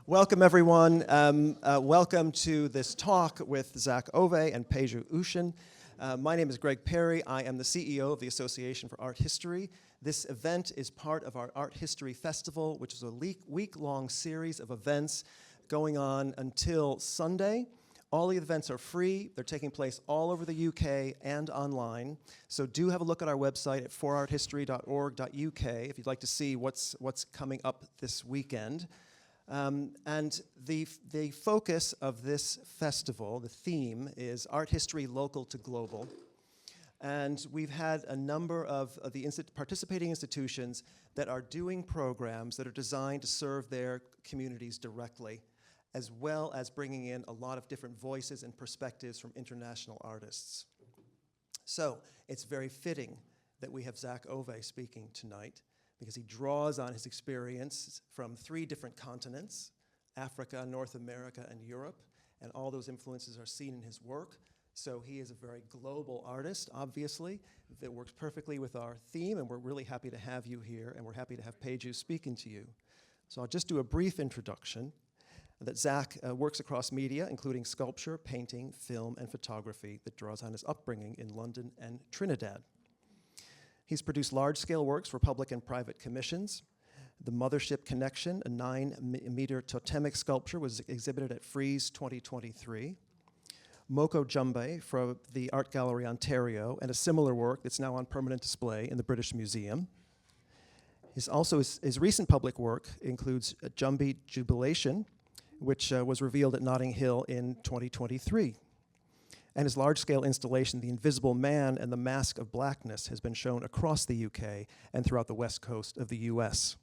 Welcome, everyone. Welcome to this talk with Zak Ove and Peju Ushin. My name is Greg Perry. I am the CEO of the Association for Art History. This event is part of our Art History Festival, which is a week-long series of events going on until Sunday. All the events are free. They're taking place all over the UK and online. So do have a look at our website at forarthistory.org.uk if you'd like to see what's coming up this weekend. And the focus of this festival, the theme, is art history local to global. And we've had a number of the participating institutions that are doing programs that are designed to serve their communities directly, as well as bringing in a lot of different voices and perspectives from international artists. So it's very fitting that we have Zak Ove speaking tonight, because he draws on his experience from 3 different continents, Africa, North America, and Europe, and all those influences are seen in his work. So he is a very global artist, obviously, that works perfectly with our theme, and we're really happy to have you here, and we're happy to have Peju speaking to you. So I'll just do a brief introduction. That Zak works across media, including sculpture, painting, film, and photography, that draws on his upbringing in London and Trinidad. He's produced large-scale works for public and private commissions. The Mothership Connection, a 9-meter totemic sculpture, was exhibited at Frieze 2023. Moko Jumbe for the Art Gallery Ontario, and a similar work that's now on permanent display in the British Museum. His recent public work includes Jumbe Jubilation, which was revealed at Notting Hill in 2023. And his large-scale installation, The Invisible Man and the Mask of Blackness, has been shown across the UK and throughout the west coast of the US.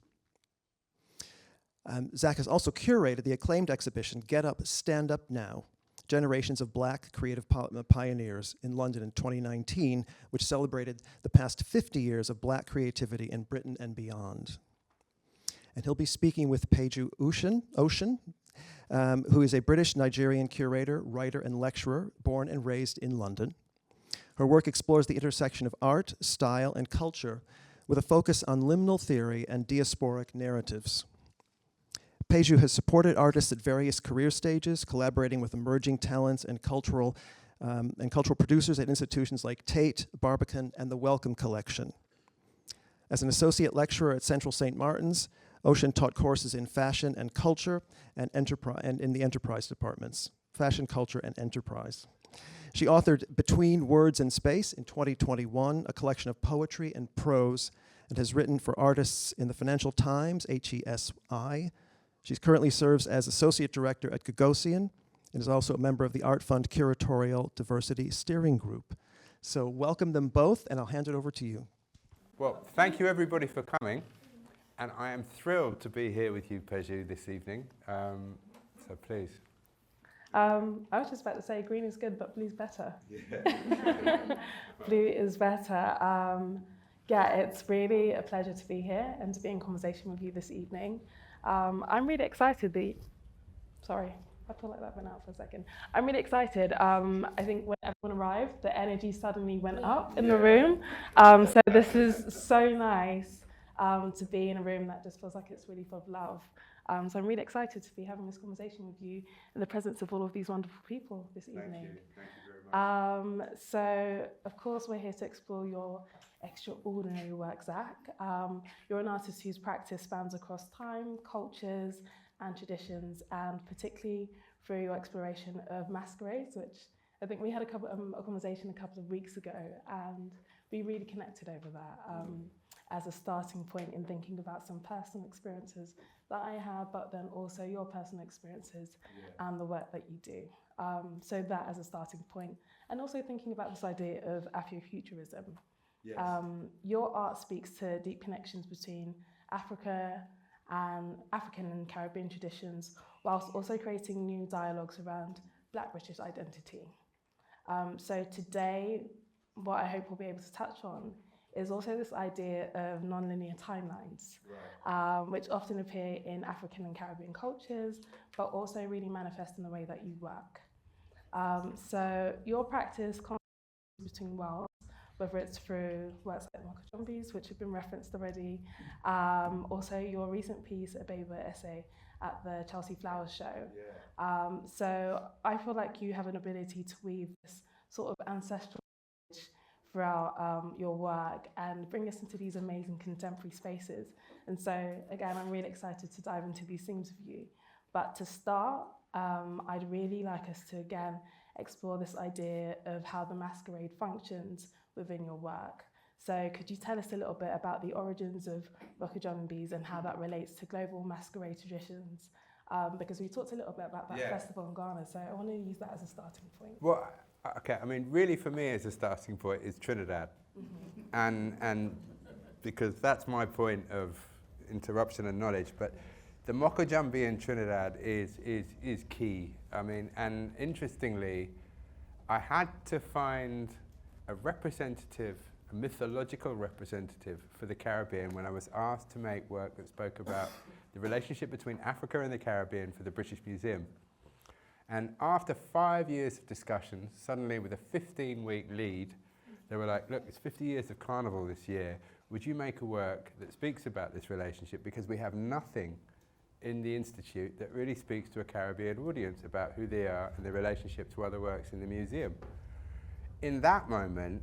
Zak has also curated the acclaimed exhibition, Get Up, Stand Up Now, Generations of Black Creative Pioneers in London in 2019, which celebrated the past 50 years of Black creativity in Britain and beyond. And he'll be speaking with Peju Ushin, who is a British-Nigerian curator, writer, and lecturer, born and raised in London. Her work explores the intersection of art, style, and culture with a focus on liminal theory and diasporic narratives. Peju has supported artists at various career stages, collaborating with emerging talents and cultural producers at institutions like Tate, Barbican, and the Wellcome Collection. As an associate lecturer at Central St. Martin's, Ushin taught courses in fashion and culture and in the enterprise departments, fashion, culture, and enterprise. She authored Between Words and Space in 2021, a collection of poetry and prose, and has written for artists in the Financial Times, HESI. She currently serves as associate director at Gagosian and is also a member of the Art Fund Curatorial Diversity Steering Group. So welcome them both, and I'll hand it over to you. Well, thank you everybody for coming. And I am thrilled to be here with you, Peju, this evening. So please. I was just about to say green is good, but blue's better. Yeah. Blue is better. It's really a pleasure to be here and to be in conversation with you this evening. I'm really excited. Sorry, I feel like that went out for a second. I'm really excited. I think when everyone arrived, the energy suddenly went up in the room. So this is so nice. To be in a room that just feels like it's really full of love. So I'm really excited to be having this conversation with you in the presence of all of these wonderful people this evening. Thank you very much. So, of course, we're here to explore your extraordinary work, Zak. You're an artist whose practice spans across time, cultures, and traditions, and particularly through your exploration of masquerades, which I think we had a conversation a couple of weeks ago, and we really connected over that. As a starting point in thinking about some personal experiences that I have, but then also your personal experiences and the work that you do. So that as a starting point, and also thinking about this idea of Afrofuturism. Yes. Your art speaks to deep connections between Africa and African and Caribbean traditions, whilst also creating new dialogues around Black British identity. So today, what I hope we'll be able to touch on is also this idea of nonlinear timelines, which often appear in African and Caribbean cultures, but also really manifest in the way that you work. So your practice between worlds, whether it's through works like Moko Jumbe's, which have been referenced already, also your recent piece, a Beba essay, at the Chelsea Flowers show. So I feel like you have an ability to weave this sort of ancestral knowledge throughout your work and bring us into these amazing contemporary spaces. And so again, I'm really excited to dive into these themes with you. But to start, I'd really like us to again explore this idea of how the masquerade functions within your work. So could you tell us a little bit about the origins of Rokajambis and how that relates to global masquerade traditions? Because we talked a little bit about that festival in Ghana, so I want to use that as a starting point. Well, okay, I mean, really for me as a starting point is Trinidad. And because that's my point of interruption and knowledge, but the Mokojambi in Trinidad is key. I mean, and interestingly, I had to find a representative, a mythological representative for the Caribbean when I was asked to make work that spoke about the relationship between Africa and the Caribbean for the British Museum. And after 5 years of discussion, suddenly with a 15-week lead, they were like, look, it's 50 years of Carnival this year. Would you make a work that speaks about this relationship? Because we have nothing in the Institute that really speaks to a Caribbean audience about who they are and their relationship to other works in the museum. In that moment,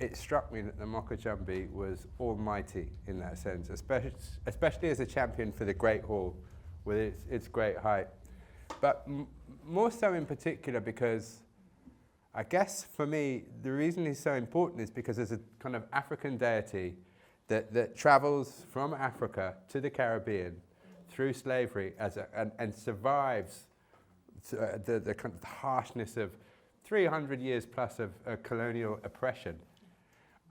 it struck me that the Mokojambi was almighty in that sense, especially as a champion for the Great Hall with its great height. But more so in particular because I guess for me, the reason he's so important is because there's a kind of African deity that travels from Africa to the Caribbean through slavery and survives the kind of harshness of 300 years plus of colonial oppression.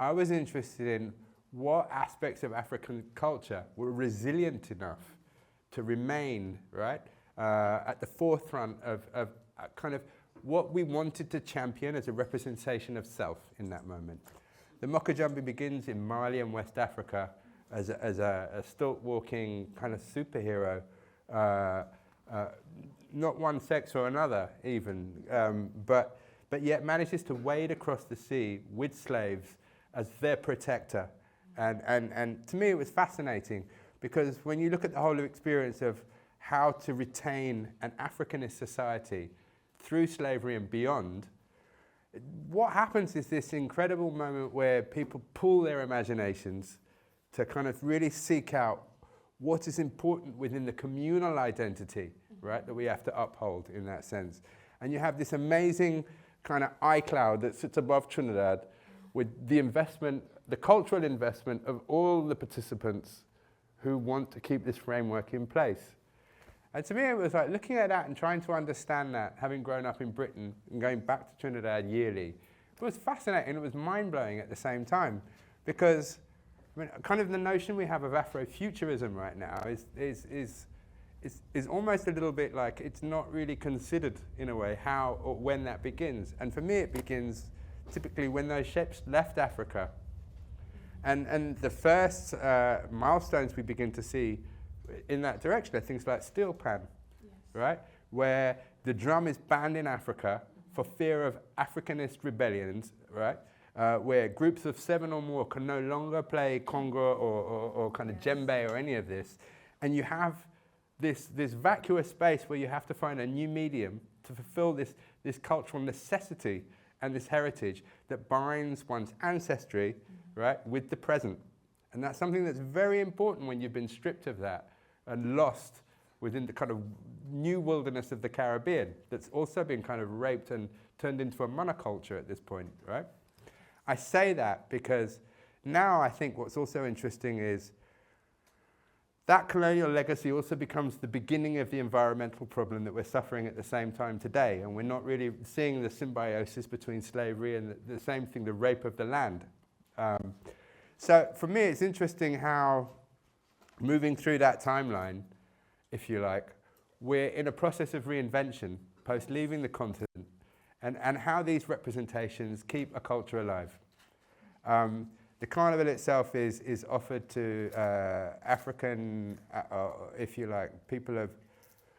I was interested in what aspects of African culture were resilient enough to remain, right, at the forefront of kind of what we wanted to champion as a representation of self in that moment. The Mokojambi begins in Mali and West Africa as a stalk-walking kind of superhero, not one sex or another even, but yet manages to wade across the sea with slaves as their protector. And to me it was fascinating because when you look at the whole experience of how to retain an Africanist society through slavery and beyond, what happens is this incredible moment where people pull their imaginations to kind of really seek out what is important within the communal identity, right, that we have to uphold in that sense. And you have this amazing kind of eye cloud that sits above Trinidad with the investment, the cultural investment of all the participants who want to keep this framework in place. And to me, it was like looking at that and trying to understand that, having grown up in Britain and going back to Trinidad yearly, it was fascinating. It was mind-blowing at the same time because I mean, kind of the notion we have of Afrofuturism right now is almost a little bit like it's not really considered in a way how or when that begins. And for me, it begins typically when those ships left Africa. And the first milestones we begin to see in that direction are things like steel pan, right? Where the drum is banned in Africa for fear of Africanist rebellions, right? Where groups of 7 or more can no longer play conga or kind of djembe or any of this. And you have this vacuous space where you have to find a new medium to fulfill this cultural necessity and this heritage that binds one's ancestry, right, with the present. And that's something that's very important when you've been stripped of that and lost within the kind of new wilderness of the Caribbean that's also been kind of raped and turned into a monoculture at this point, right? I say that because now I think what's also interesting is that colonial legacy also becomes the beginning of the environmental problem that we're suffering at the same time today, and we're not really seeing the symbiosis between slavery and the same thing, the rape of the land. So for me, it's interesting how moving through that timeline, if you like, we're in a process of reinvention post leaving the continent, and how these representations keep a culture alive. The carnival itself is offered to African, if you like, people of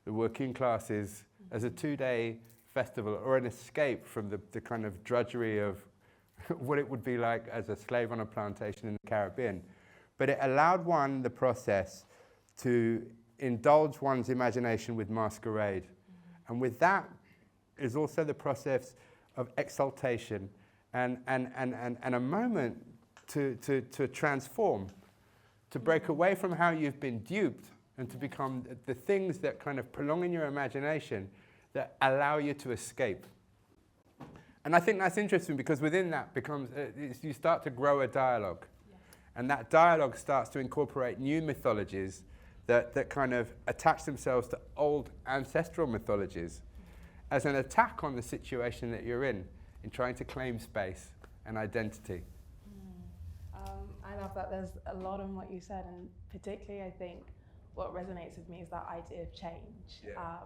the working classes as a 2-day festival or an escape from the kind of drudgery of what it would be like as a slave on a plantation in the Caribbean. But it allowed one the process to indulge one's imagination with masquerade. And with that is also the process of exaltation and a moment to transform, to break away from how you've been duped and to become the things that kind of prolong in your imagination that allow you to escape. And I think that's interesting because within that becomes, you start to grow a dialogue. Yes. And that dialogue starts to incorporate new mythologies that kind of attach themselves to old ancestral mythologies as an attack on the situation that you're in trying to claim space and identity. I love that. There's a lot in what you said, and particularly I think what resonates with me is that idea of change. Yeah.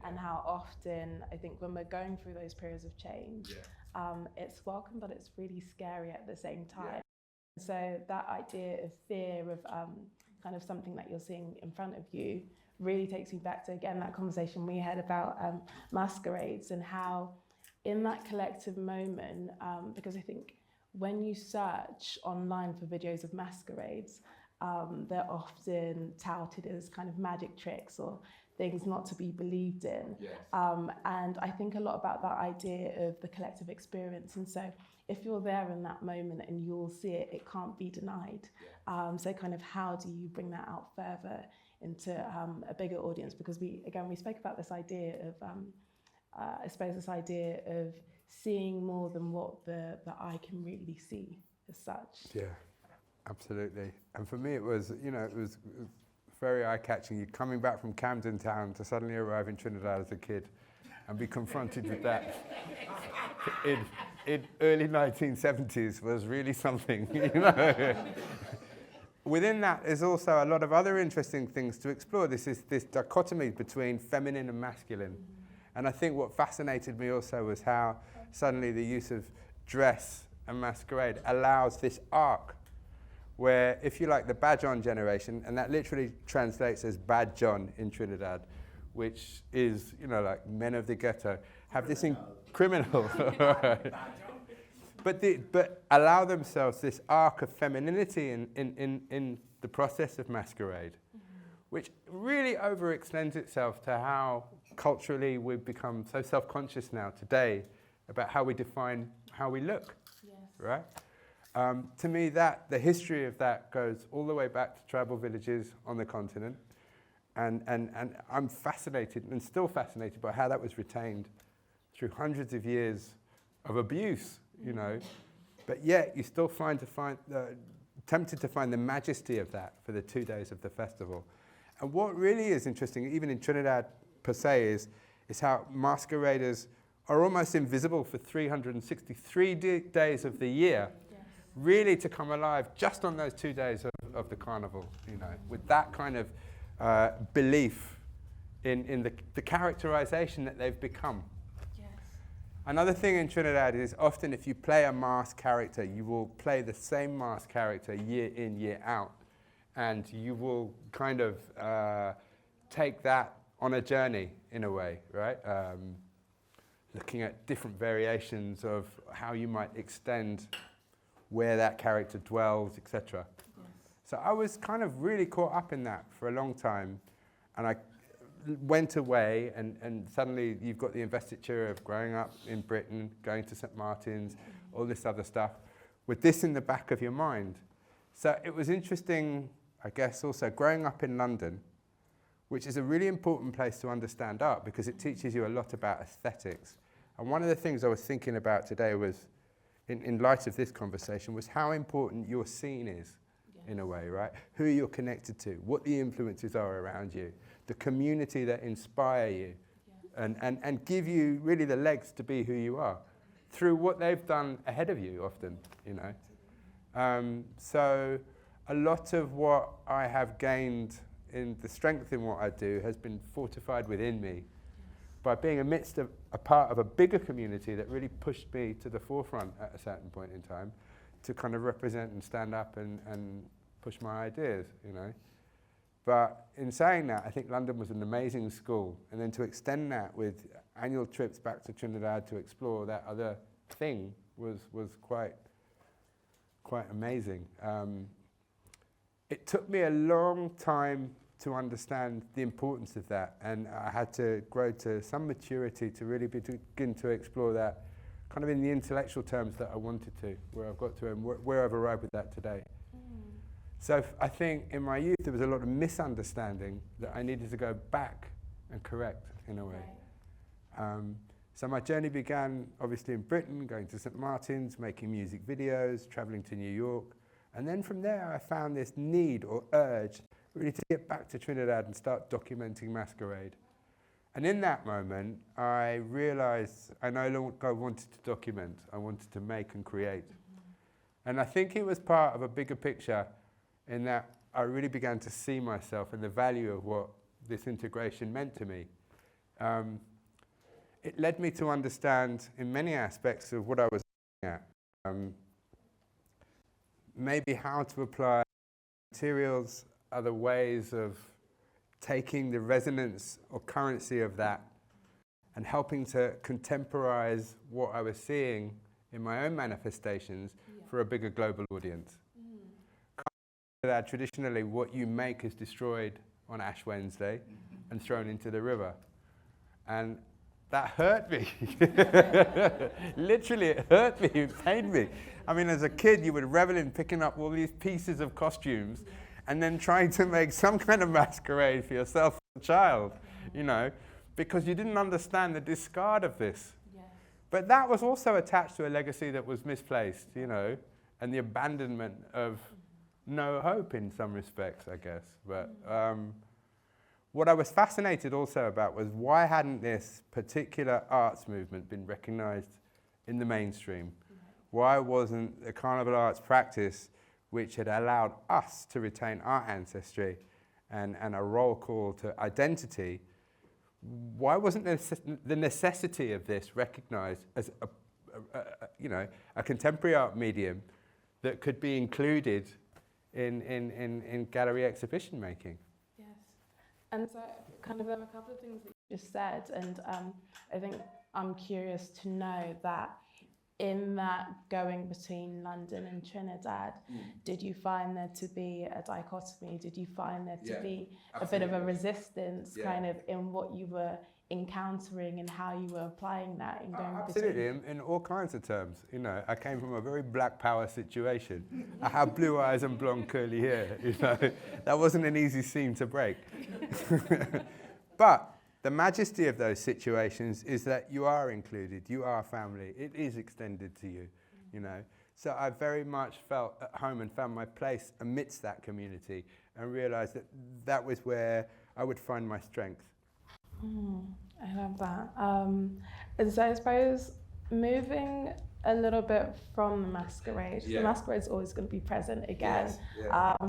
And how often I think when we're going through those periods of change, it's welcome, but it's really scary at the same time. Yeah. So that idea of fear of kind of something that you're seeing in front of you really takes me back to, again, that conversation we had about masquerades and how in that collective moment, because I think when you search online for videos of masquerades, they're often touted as kind of magic tricks or things not to be believed in. Yes. And I think a lot about that idea of the collective experience. And so if you're there in that moment and you'll see it, it can't be denied. Yeah. So kind of how do you bring that out further into a bigger audience? Because we spoke about this idea of, I suppose this idea of seeing more than what the eye can really see as such. Yeah, absolutely. And for me it was, it was very eye-catching. You coming back from Camden Town to suddenly arrive in Trinidad as a kid and be confronted with that in early 1970s was really something, Within that is also a lot of other interesting things to explore. This dichotomy between feminine and masculine. And I think what fascinated me also was how suddenly the use of dress and masquerade allows this arc where, if you like, the Badjon generation, and that literally translates as Bad John in Trinidad, which is, like men of the ghetto, have this criminal, but allow themselves this arc of femininity in the process of masquerade, which really overextends itself to how culturally we've become so self-conscious now today about how we define how we look, yes. Right? To me, the history of that goes all the way back to tribal villages on the continent, and I'm fascinated and still fascinated by how that was retained through hundreds of years of abuse, but yet you still tempted to find the majesty of that for the 2 days of the festival. And what really is interesting, even in Trinidad per se, is how masqueraders are almost invisible for 363 days of the year. Really to come alive just on those 2 days of the carnival, with that kind of belief in the characterization that they've become. Yes. Another thing in Trinidad is often if you play a masked character, you will play the same masked character year in, year out. And you will kind of take that on a journey in a way, right? Looking at different variations of how you might extend where that character dwells, etc. Yes. So I was kind of really caught up in that for a long time, and I went away, and suddenly you've got the investiture of growing up in Britain, going to St. Martin's, all this other stuff, with this in the back of your mind. So it was interesting, I guess, also growing up in London, which is a really important place to understand art because it teaches you a lot about aesthetics. And one of the things I was thinking about today was, in light of this conversation, was how important your scene is, yes. In a way, right? Who you're connected to, what the influences are around you, the community that inspire you, yes. and give you really the legs to be who you are through what they've done ahead of you often, So a lot of what I have gained in the strength in what I do has been fortified within me by being amidst a part of a bigger community that really pushed me to the forefront at a certain point in time to kind of represent and stand up and push my ideas, But in saying that, I think London was an amazing school, and then to extend that with annual trips back to Trinidad to explore that other thing was quite amazing. It took me a long time to understand the importance of that, and I had to grow to some maturity to really begin to explore that kind of in the intellectual terms that I wanted to, where I've got to and where I've arrived with that today. So I think in my youth there was a lot of misunderstanding that I needed to go back and correct in a way. So my journey began obviously in Britain, going to St. Martin's, making music videos, traveling to New York. And then from there I found this need or urge really to get back to Trinidad and start documenting masquerade. And in that moment I realized I no longer wanted to document, I wanted to make and create. And I think it was part of a bigger picture in that I really began to see myself and the value of what this integration meant to me. It led me to understand in many aspects of what I was looking at. Maybe how to apply materials, other ways of taking the resonance or currency of that and helping to contemporize what I was seeing in my own manifestations for a bigger global audience. That traditionally what you make is destroyed on Ash Wednesday and thrown into the river. And that hurt me. Literally, it hurt me, it pained me. I mean, as a kid, you would revel in picking up all these pieces of costumes and then trying to make some kind of masquerade for yourself as a child, you know, because you didn't understand the discard of this. But that was also attached to a legacy that was misplaced, you know, and the abandonment of no hope in some respects, I guess. But what I was fascinated also about was why hadn't this particular arts movement been recognized in the mainstream? Why wasn't the carnival arts practice, which had allowed us to retain our ancestry and a roll call to identity, why wasn't the necessity of this recognized as a contemporary art medium that could be included in gallery exhibition making? Yes. And so kind of there were a couple of things that you just said, and I think I'm curious to know that in that going between London and Trinidad, did you find there to be a dichotomy? Did you find there to be a bit of a resistance kind of in what you were encountering and how you were applying that in going absolutely, in all kinds of terms. You know, I came from a very black power situation. I had blue eyes and blonde curly hair. You know, that wasn't an easy seam to break. But the majesty of those situations is that you are included, you are family, it is extended to you, you know. So I very much felt at home and found my place amidst that community and realized that that was where I would find my strength. I love that. And so I suppose moving a little bit from the masquerade, the masquerade's always going to be present again,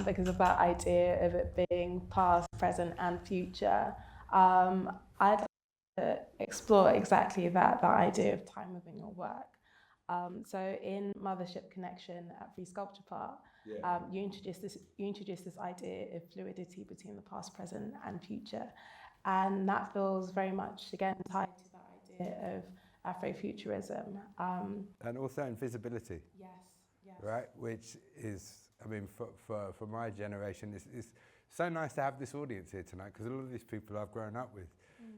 because of that idea of it being past, present and future. I'd like to explore exactly that idea of time within your work. So in Mothership Connection at Free Sculpture Park, you introduced this idea of fluidity between the past, present and future. And that feels very much, again, tied to that idea of Afrofuturism. And also invisibility. Yes. Right, which is, I mean, for my generation, it's so nice to have this audience here tonight because a lot of these people I've grown up with.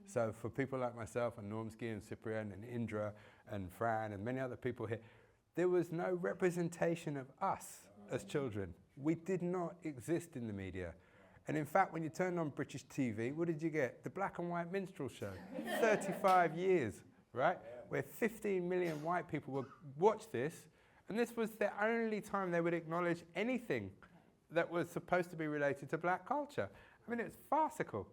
So for people like myself and Normski and Cyprian and Indra and Fran and many other people here, there was no representation of us as children. We did not exist in the media. And in fact, when you turned on British TV, what did you get? The black and white minstrel show. 35 years, right? Where 15 million white people would watch this, and this was the only time they would acknowledge anything that was supposed to be related to black culture. I mean, it's farcical.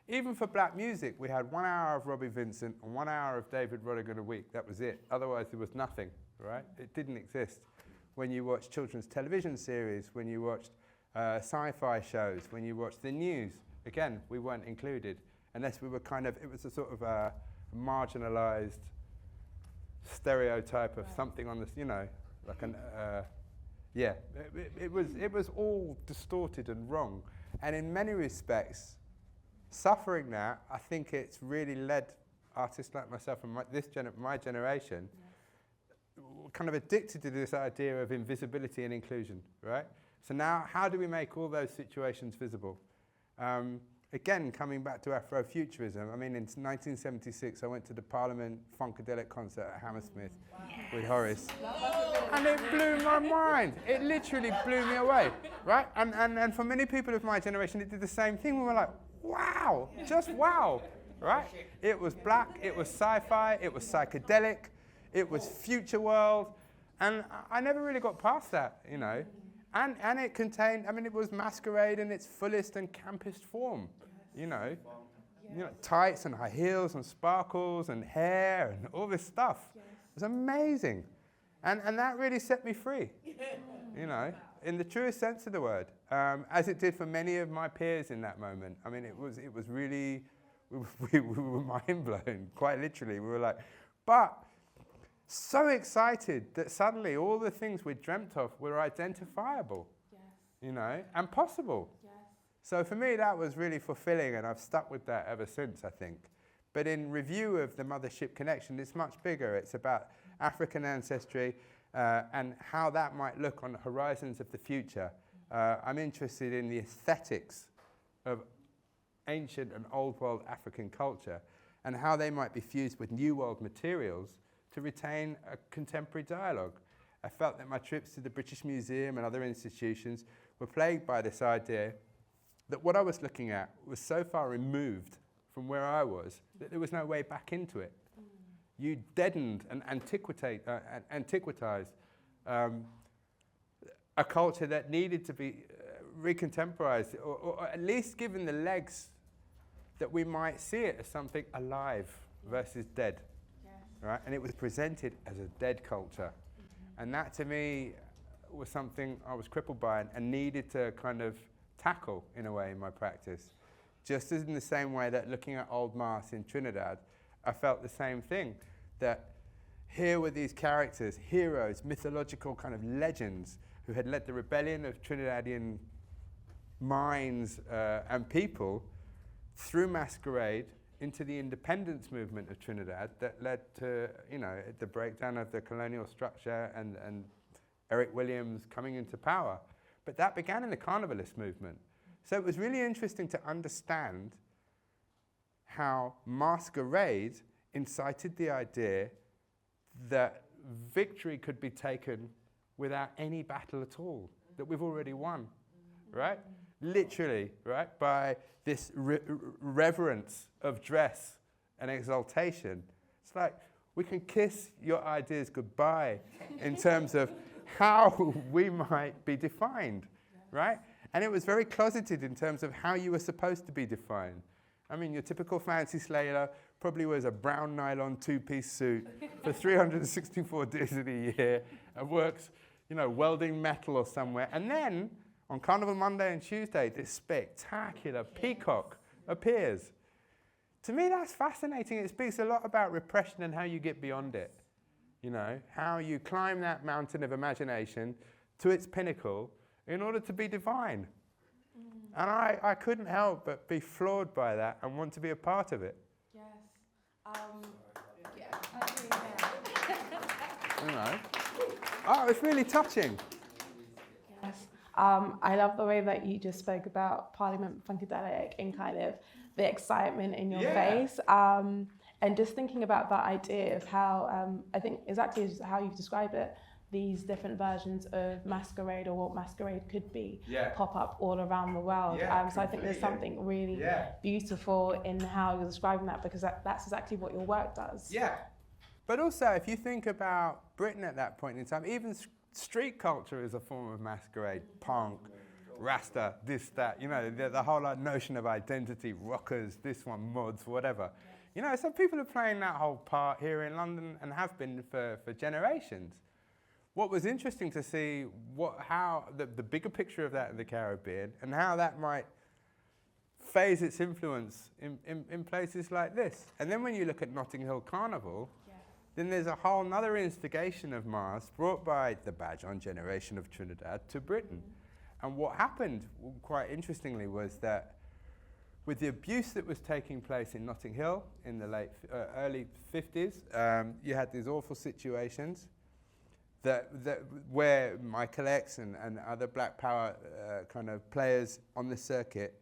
Even for black music, we had 1 hour of Robbie Vincent and 1 hour of David Rodigan a week. That was it. Otherwise, there was nothing, right? It didn't exist. When you watched children's television series, when you watched sci-fi shows, when you watched the news, again, we weren't included, unless we were kind of, it was a sort of a marginalized stereotype of something on this, you know, like an, it was all distorted and wrong. And in many respects, suffering that, I think it's really led artists like myself and my generation kind of addicted to this idea of invisibility and inclusion, right? So now, how do we make all those situations visible? Again, coming back to Afrofuturism, I mean, in 1976, I went to the Parliament Funkadelic concert at Hammersmith with Horace. And it blew my mind. It literally blew me away, right? And for many people of my generation, it did the same thing. We were like, wow, just wow, right? It was black, it was sci-fi, it was psychedelic, it was future world. And I never really got past that, you know. And it contained, I mean, it was masquerade in its fullest and campest form, you know. You know, tights and high heels and sparkles and hair and all this stuff. It was amazing. And that really set me free, you know, in the truest sense of the word, as it did for many of my peers in that moment. I mean, it was really, we were mind blown, quite literally. We were like, but so excited that suddenly all the things we dreamt of were identifiable, you know, and possible. So for me, that was really fulfilling, and I've stuck with that ever since, I think. But in review of the Mothership Connection, it's much bigger. It's about African ancestry and how that might look on the horizons of the future. I'm interested in the aesthetics of ancient and old world African culture and how they might be fused with new world materials to retain a contemporary dialogue. I felt that my trips to the British Museum and other institutions were plagued by this idea that what I was looking at was so far removed from where I was that there was no way back into it. You deadened and antiquitized a culture that needed to be recontemporized, or at least given the legs that we might see it as something alive versus dead. Right? And it was presented as a dead culture. And that to me was something I was crippled by and needed to kind of tackle in a way in my practice. Just as in the same way that looking at old masks in Trinidad, I felt the same thing, that here were these characters, heroes, mythological kind of legends who had led the rebellion of Trinidadian minds and people through masquerade into the independence movement of Trinidad that led to, you know, the breakdown of the colonial structure and Eric Williams coming into power. But that began in the carnivalist movement. So it was really interesting to understand how masquerade incited the idea that victory could be taken without any battle at all, that we've already won, right? Literally, right? By this reverence of dress and exaltation. It's like, we can kiss your ideas goodbye in terms of how we might be defined, right? And it was very closeted in terms of how you were supposed to be defined. I mean, your typical fancy slayer probably wears a brown nylon two-piece suit for 364 days of the year and works, you know, welding metal or somewhere. And then on Carnival Monday and Tuesday, this spectacular peacock appears. To me, that's fascinating. It speaks a lot about repression and how you get beyond it. You know, how you climb that mountain of imagination to its pinnacle in order to be divine. And I couldn't help but be floored by that and want to be a part of it. Yes. You know? Oh, it's really touching. Yes. I love the way that you just spoke about Parliament Funkadelic and kind of the excitement in your face. And just thinking about that idea of how, I think exactly how you've described it, these different versions of masquerade or what masquerade could be pop up all around the world. So I think there's something really beautiful in how you're describing that, because that's exactly what your work does. Yeah. But also, if you think about Britain at that point in time, even street culture is a form of masquerade. Punk, Rasta, this, that, you know, the whole notion of identity, rockers, this one, mods, whatever. You know, some people are playing that whole part here in London and have been for generations. What was interesting to see, how the bigger picture of that in the Caribbean and how that might phase its influence in places like this. And then when you look at Notting Hill Carnival, then there's a whole other instigation of masks brought by the Badge On generation of Trinidad to Britain. And what happened, quite interestingly, was that with the abuse that was taking place in Notting Hill in the early 50s, you had these awful situations where Michael X and other Black Power kind of players on the circuit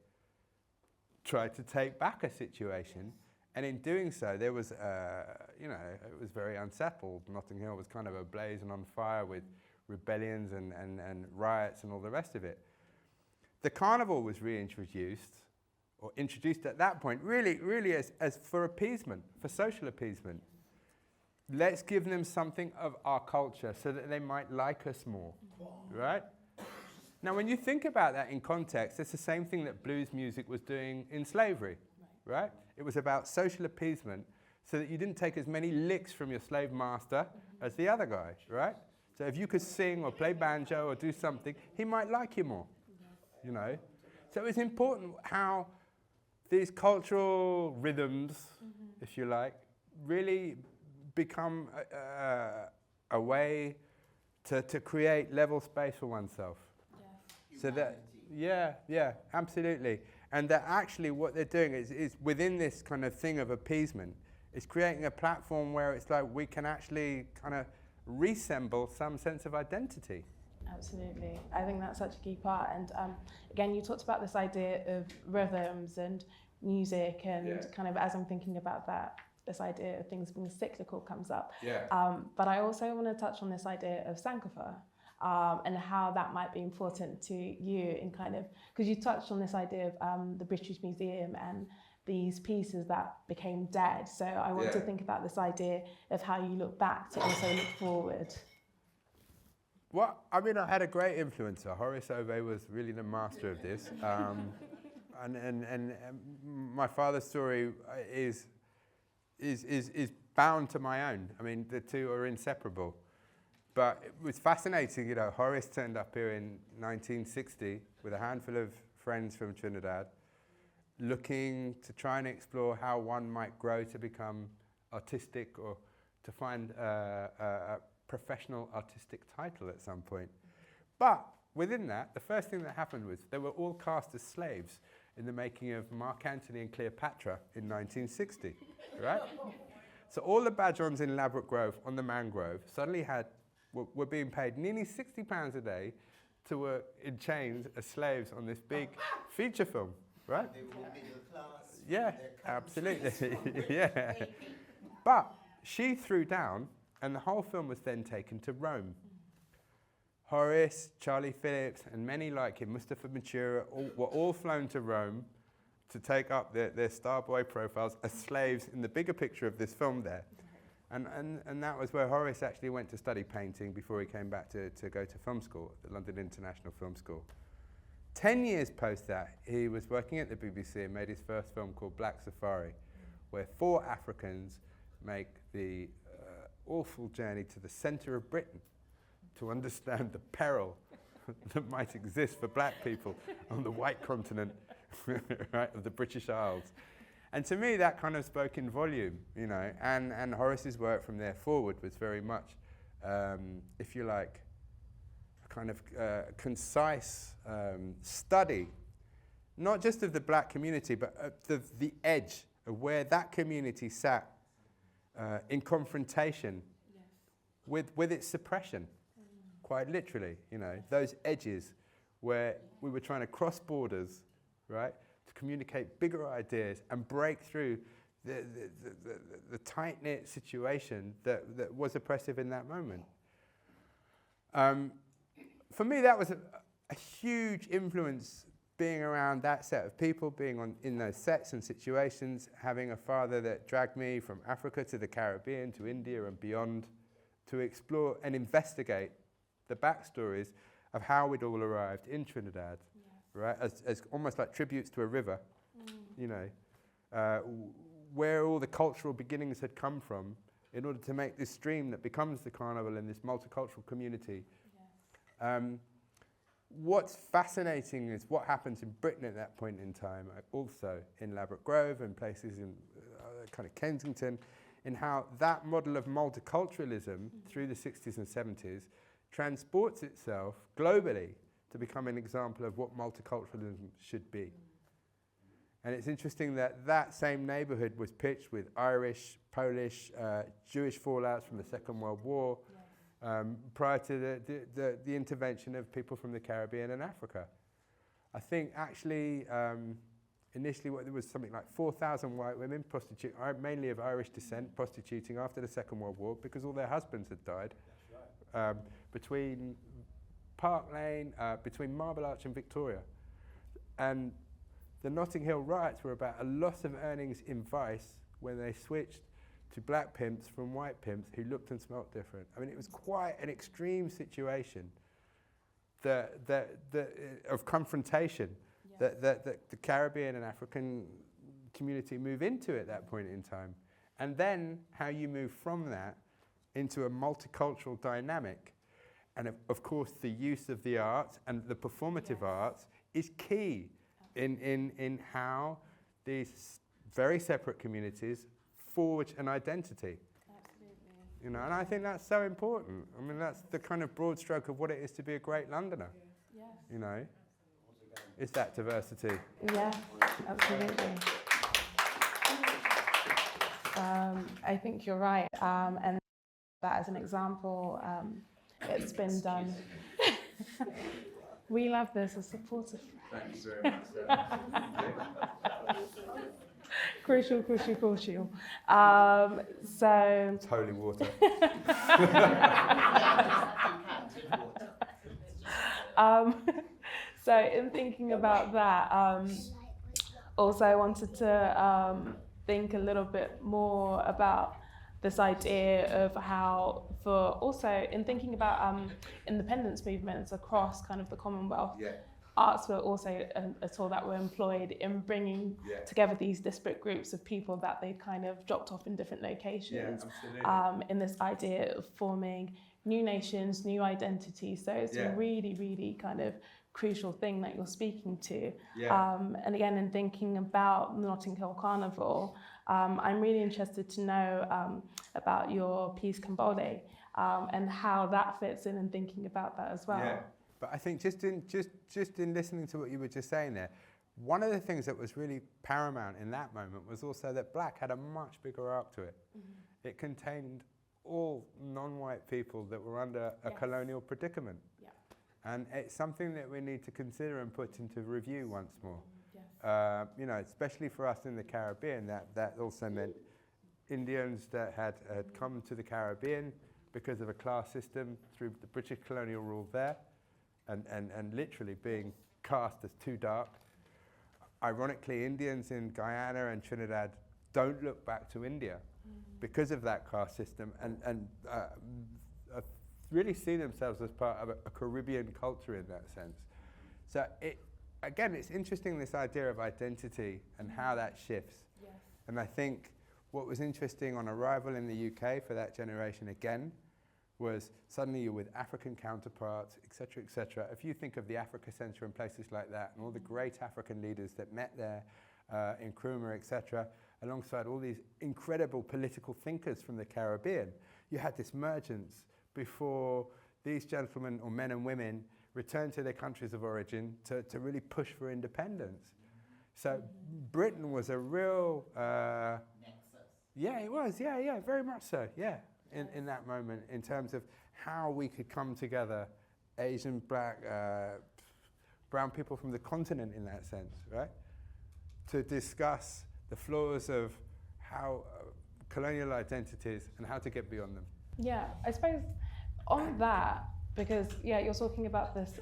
tried to take back a situation. And in doing so, there was, it was very unsettled. Notting Hill was kind of ablaze and on fire with rebellions and riots and all the rest of it. The carnival was reintroduced, or introduced at that point, really as for appeasement, for social appeasement. Let's give them something of our culture so that they might like us more, right? Now, when you think about that in context, it's the same thing that blues music was doing in slavery, right? It was about social appeasement so that you didn't take as many licks from your slave master as the other guy, right? So if you could sing or play banjo or do something, he might like you more, you know? So it's important how these cultural rhythms, if you like, really become a way to create level space for oneself. So that, yeah, absolutely. And that actually what they're doing is within this kind of thing of appeasement, is creating a platform where it's like we can actually kind of reassemble some sense of identity. Absolutely. I think that's such a key part. And again, you talked about this idea of rhythms and music and kind of as I'm thinking about that, this idea of things being cyclical comes up. But I also want to touch on this idea of Sankofa. And how that might be important to you in kind of, because you touched on this idea of the British Museum and these pieces that became dead. So I want to think about this idea of how you look back to also look forward. Well, I mean, I had a great influencer. Horace Ove was really the master of this. And my father's story is bound to my own. I mean, the two are inseparable. But it was fascinating, you know, Horace turned up here in 1960 with a handful of friends from Trinidad, looking to try and explore how one might grow to become artistic or to find a professional artistic title at some point. But within that, the first thing that happened was they were all cast as slaves in the making of Mark Antony and Cleopatra in 1960, right? So all the Badgerons in Ladbroke Grove on the Mangrove suddenly were being paid nearly £60 a day to work in chains as slaves on this big feature film, right? They were middle class. Yeah, absolutely. Yeah. But she threw down, and the whole film was then taken to Rome. Horace, Charlie Phillips, and many like him, Mustafa Matura, were all flown to Rome to take up their star boy profiles as slaves in the bigger picture of this film there. And that was where Horace actually went to study painting before he came back to go to film school, the London International Film School. 10 years post that, he was working at the BBC and made his first film called Black Safari, where 4 Africans make the awful journey to the centre of Britain to understand the peril that might exist for black people on the white continent right, of the British Isles. And to me, that kind of spoke in volume, you know, and Horace's work from there forward was very much, if you like, a kind of concise study, not just of the black community, but of the edge of where that community sat in confrontation with its suppression, quite literally, you know, those edges where we were trying to cross borders, right? Communicate bigger ideas and break through the tight-knit situation that was oppressive in that moment. For me, that was a huge influence, being around that set of people, being in those sets and situations, having a father that dragged me from Africa to the Caribbean, to India and beyond, to explore and investigate the backstories of how we'd all arrived in Trinidad. Right, as almost like tributes to a river, you know, where all the cultural beginnings had come from in order to make this stream that becomes the carnival and this multicultural community. What's fascinating is what happens in Britain at that point in time, also in Ladbroke Grove and places in kind of Kensington, in how that model of multiculturalism through the 60s and 70s transports itself globally to become an example of what multiculturalism should be. And it's interesting that that same neighbourhood was pitched with Irish, Polish, Jewish fallouts from the Second World War, prior to the intervention of people from the Caribbean and Africa. I think actually initially there was something like 4,000 white women mainly of Irish descent, prostituting after the Second World War because all their husbands had died. Between Park Lane, between Marble Arch and Victoria. And the Notting Hill riots were about a loss of earnings in vice when they switched to black pimps from white pimps who looked and smelt different. I mean, it was quite an extreme situation of confrontation that the Caribbean and African community move into at that point in time. And then how you move from that into a multicultural dynamic. And of course, the use of the arts and the performative arts is key in how these very separate communities forge an identity. Absolutely. You know, and I think that's so important. I mean, that's the kind of broad stroke of what it is to be a great Londoner. Yes. You know, it's that diversity. Yeah, absolutely. I think you're right, and that as an example, it's been done. We love this as supportive friends. Thank you very much. Crucial. So. It's holy water. So in thinking about that, also I wanted to think a little bit more about this idea of how, for also in thinking about independence movements across kind of the Commonwealth, arts were also a tool that were employed in bringing together these disparate groups of people that they kind of dropped off in different locations, in this idea of forming new nations, new identities. So it's a really, really kind of crucial thing that you're speaking to. And again, in thinking about the Notting Hill Carnival, I'm really interested to know about your piece Cambode, and how that fits in and thinking about that as well. Yeah, but I think just in listening to what you were just saying there, one of the things that was really paramount in that moment was also that black had a much bigger arc to it. It contained all non-white people that were under a colonial predicament. And it's something that we need to consider and put into review once more. You know, especially for us in the Caribbean, that also meant Indians that had come to the Caribbean because of a class system through the British colonial rule there, and literally being cast as too dark. Ironically, Indians in Guyana and Trinidad don't look back to India because of that caste system, and really see themselves as part of a Caribbean culture in that sense. So again, it's interesting, this idea of identity and how that shifts. And I think what was interesting on arrival in the UK for that generation again was suddenly you're with African counterparts, et cetera, et cetera. If you think of the Africa Centre and places like that, and all the great African leaders that met there in Nkrumah, et cetera, alongside all these incredible political thinkers from the Caribbean, you had this mergence before these gentlemen, or men and women, returned to their countries of origin to really push for independence. So Britain was a real... Nexus. Yeah, it was, very much so, in that moment, in terms of how we could come together, Asian, black, brown people from the continent in that sense, right? To discuss the flaws of how colonial identities and how to get beyond them. Yeah, I suppose on that, because you're talking about this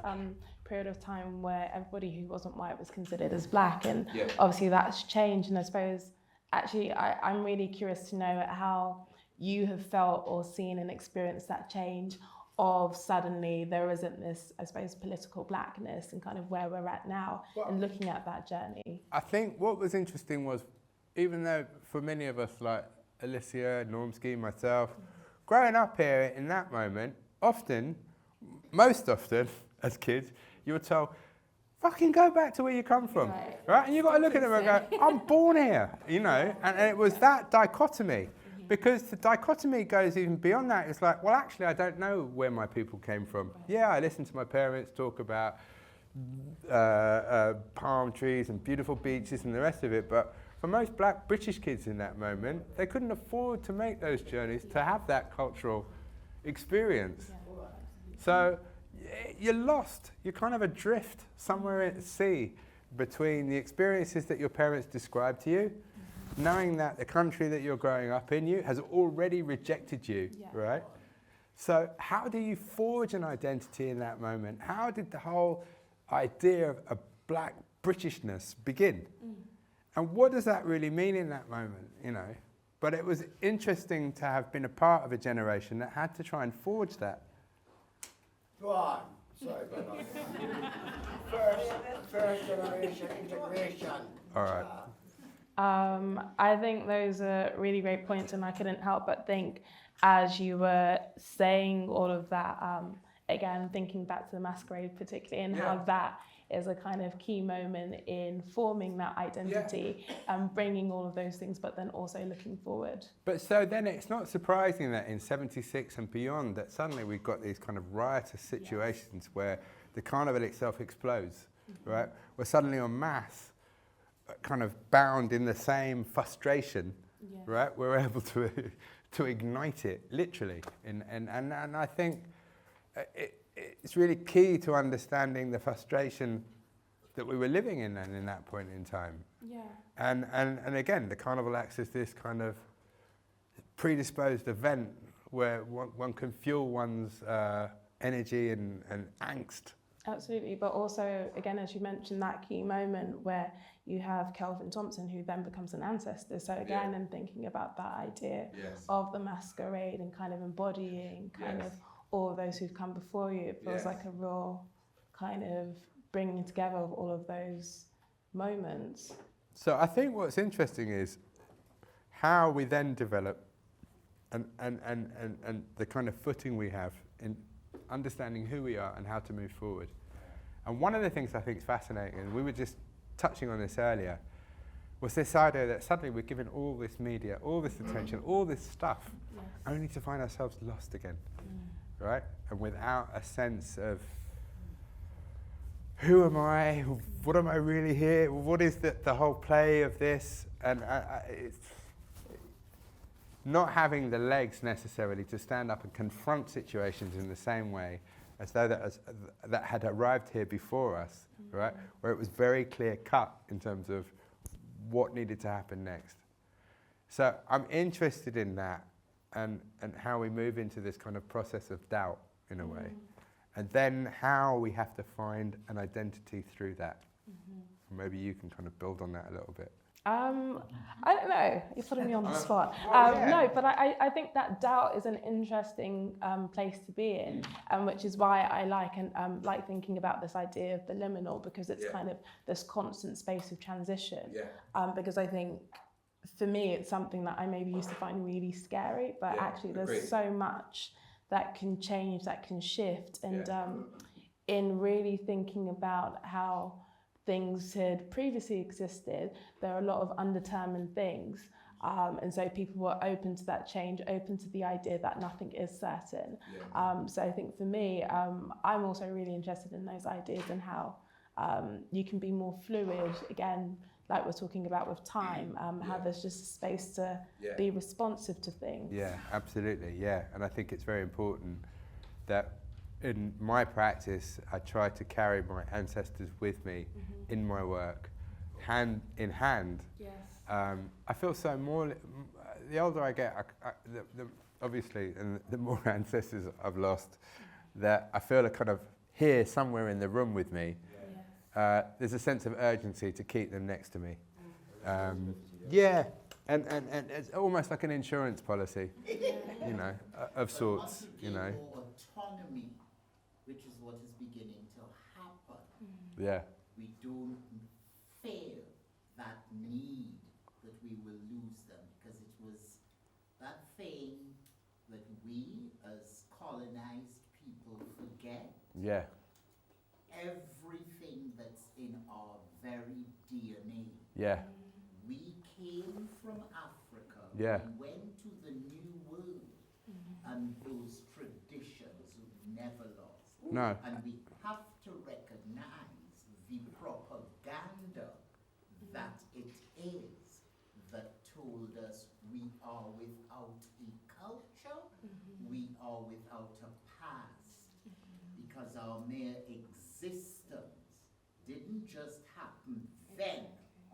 period of time where everybody who wasn't white was considered as black, and obviously that's changed. And I suppose actually I'm really curious to know how you have felt or seen and experienced that change of suddenly there isn't this, I suppose, political blackness, and kind of where we're at now, and looking at that journey. I think what was interesting was, even though for many of us, like Alicia, Normski, myself, growing up here in that moment, most often, as kids, you were told, fucking go back to where you come from, right? And you've got to look at them and go, I'm born here, you know? And it was that dichotomy, because the dichotomy goes even beyond that. It's like, well, actually, I don't know where my people came from. Yeah, I listened to my parents talk about palm trees and beautiful beaches and the rest of it, but for most black British kids in that moment, they couldn't afford to make those journeys to have that cultural experience. So you're lost. You're kind of adrift somewhere at sea between the experiences that your parents described to you, knowing that the country that you're growing up in has already rejected you, right? So how do you forge an identity in that moment? How did the whole idea of a black Britishness begin? And what does that really mean in that moment, you know? But it was interesting to have been a part of a generation that had to try and forge that. Go on. Sorry, go on. First generation integration. All right. I think those are really great points, and I couldn't help but think as you were saying all of that, again, thinking back to the masquerade particularly, and how that is a kind of key moment in forming that identity and bringing all of those things, but then also looking forward. But so then it's not surprising that in 76 and beyond that suddenly we've got these kind of riotous situations where the carnival itself explodes, right? We're suddenly en masse, kind of bound in the same frustration, right? We're able to ignite it, literally. And I think it's really key to understanding the frustration that we were living in then in that point in time. Yeah. And again, the carnival acts as this kind of predisposed event where one can fuel one's energy and angst. Absolutely, but also, again, as you mentioned, that key moment where you have Kelvin Thompson, who then becomes an ancestor. So again, and thinking about that idea of the masquerade and kind of embodying kind of all of those who've come before you, it feels like a real kind of bringing together of all of those moments. So I think what's interesting is how we then develop and the kind of footing we have in understanding who we are and how to move forward. And one of the things I think is fascinating, and we were just touching on this earlier, was this idea that suddenly we're given all this media, all this attention, all this stuff, only to find ourselves lost again, right? And without a sense of who am I, what am I really here, what is the whole play of this? And it's not having the legs necessarily to stand up and confront situations in the same way as though that had arrived here before us, right? Where it was very clear cut in terms of what needed to happen next. So I'm interested in that and how we move into this kind of process of doubt in a way. And then how we have to find an identity through that. Maybe you can kind of build on that a little bit. I don't know, you're putting me on the spot. No, but I think that doubt is an interesting place to be in, which is why I like thinking about this idea of the liminal, because it's kind of this constant space of transition. Because I think, for me, it's something that I maybe used to find really scary, but actually there's so much that can change, that can shift. And in really thinking about how things had previously existed, there are a lot of undetermined things. And so people were open to that change, open to the idea that nothing is certain. So I think for me, I'm also really interested in those ideas and how you can be more fluid, again, like we're talking about with time, how there's just a space to be responsive to things. Yeah, absolutely, And I think it's very important that in my practice, I try to carry my ancestors with me in my work, hand in hand. I feel so more, the older I get, obviously, and the more ancestors I've lost, that I feel are kind of here somewhere in the room with me. There's a sense of urgency to keep them next to me. And it's almost like an insurance policy, you know, of sorts, you know. Autonomy, which is what is beginning to happen. We don't feel that need that we will lose them, because it was that thing that we as colonized people forget. Everything that's in our very DNA. We came from Africa. We went to the New World, and those traditions never lost. And we have to recognize the propaganda that it is that told us we are without a culture, we are without a past, because our mere existence didn't just happen then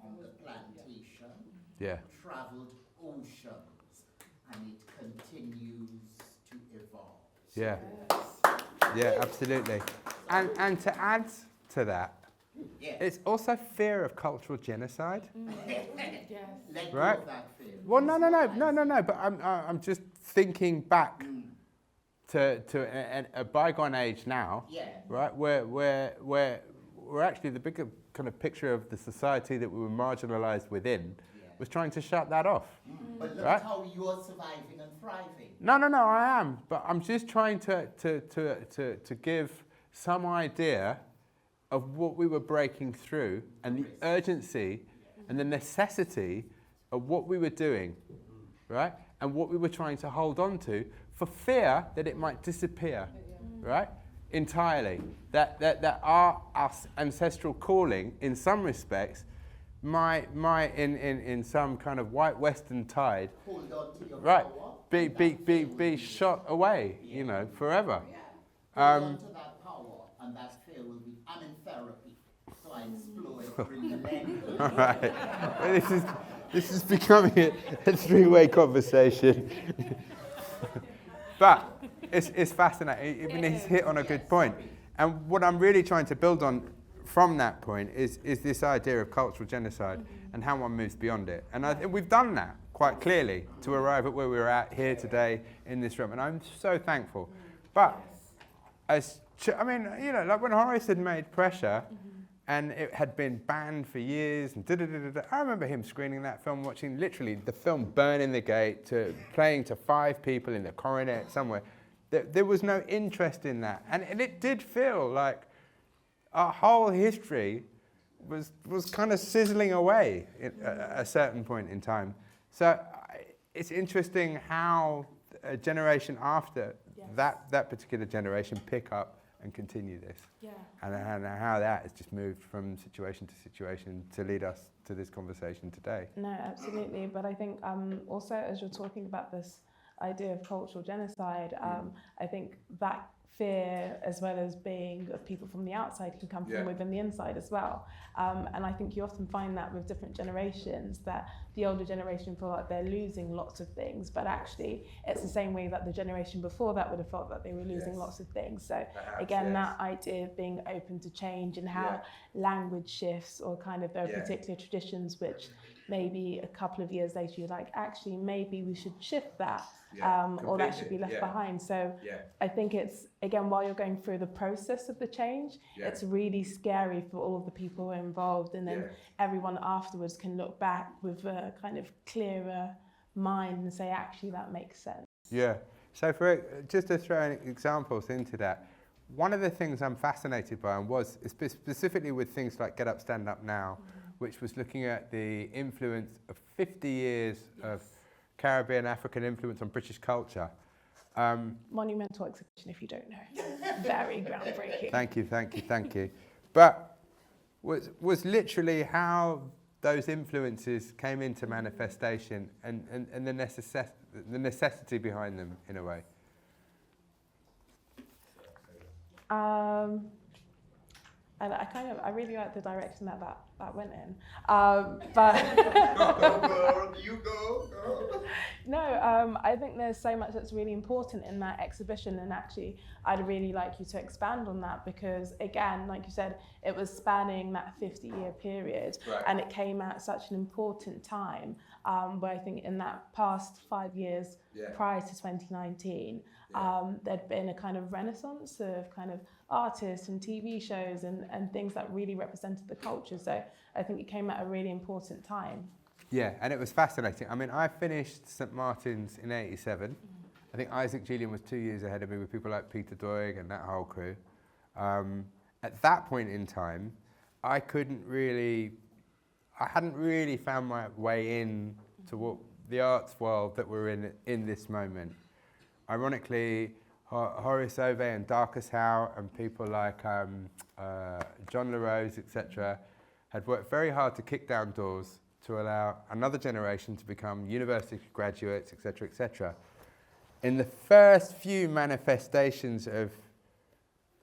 on the plantation, traveled oceans, and it continues to evolve. Yeah. Yeah, absolutely. And to add to that, it's also fear of cultural genocide. Let go right? of that fear. Well, no. But I'm just thinking back to a bygone age now, right? Where we're actually the bigger kind of picture of the society that we were marginalised within was trying to shut that off. But look right? at how you're surviving and thriving. No, I am. But I'm just trying to give some idea of what we were breaking through and the urgency and the necessity of what we were doing, right? And what we were trying to hold on to for fear that it might disappear, right? Entirely. That our ancestral calling, in some respects, might in some kind of white Western tide, Hold on to your right, power, be shot away, you know, forever. Hold on to that power, and that fear will be. I'm in therapy, so I explore it relentlessly. All right. Well, this is becoming a three-way conversation. But it's fascinating. I mean, he's hit on a good point. And what I'm really trying to build on from that point is this idea of cultural genocide and how one moves beyond it. And I think we've done that quite clearly to arrive at where we're at here today in this room. And I'm so thankful. But I mean, you know, like when Horace had made Pressure, and it had been banned for years, and I remember him screening that film, watching literally the film burning the gate, to playing to 5 people in the coronet somewhere. There was no interest in that, and it did feel like our whole history was kind of sizzling away at a certain point in time. So it's interesting how a generation after that particular generation pick up and continue this. And how that has just moved from situation to situation to lead us to this conversation today. No, absolutely. But I think also, as you're talking about this idea of cultural genocide, I think that fear, as well as being of people from the outside, can come from within the inside as well. And I think you often find that with different generations, that the older generation feel like they're losing lots of things, but actually it's the same way that the generation before that would have felt that they were losing lots of things. So again, that idea of being open to change and how language shifts, or kind of there are particular traditions which maybe a couple of years later you're like, actually maybe we should shift that, or that should be left behind. So I think it's, again, while you're going through the process of the change, it's really scary for all of the people who are involved, and then everyone afterwards can look back with a kind of clearer mind and say, actually that makes sense. So just to throw examples into that, one of the things I'm fascinated by, and was specifically with things like Get Up, Stand Up Now, which was looking at the influence of 50 years of Caribbean, African influence on British culture. Monumental exhibition, if you don't know. Very groundbreaking. Thank you. But was literally how those influences came into manifestation, and the necessity behind them, in a way. And I really like the direction that went in. But You go. No, I think there's so much that's really important in that exhibition, and actually I'd really like you to expand on that, because again, like you said, it was spanning that 50-year period, and it came at such an important time, where I think in that past 5 years prior to 2019, there'd been a kind of renaissance of kind of artists and TV shows and things that really represented the culture. So I think it came at a really important time. Yeah, and it was fascinating. I mean, I finished St Martin's in '87. I think Isaac Julian was 2 years ahead of me, with people like Peter Doig and that whole crew. At that point in time, I hadn't really found my way in to what the arts world that we're in this moment. Ironically, Horace Ove and Darcus Howe and people like John LaRose, etc., had worked very hard to kick down doors to allow another generation to become university graduates, etc., etc. In the first few manifestations of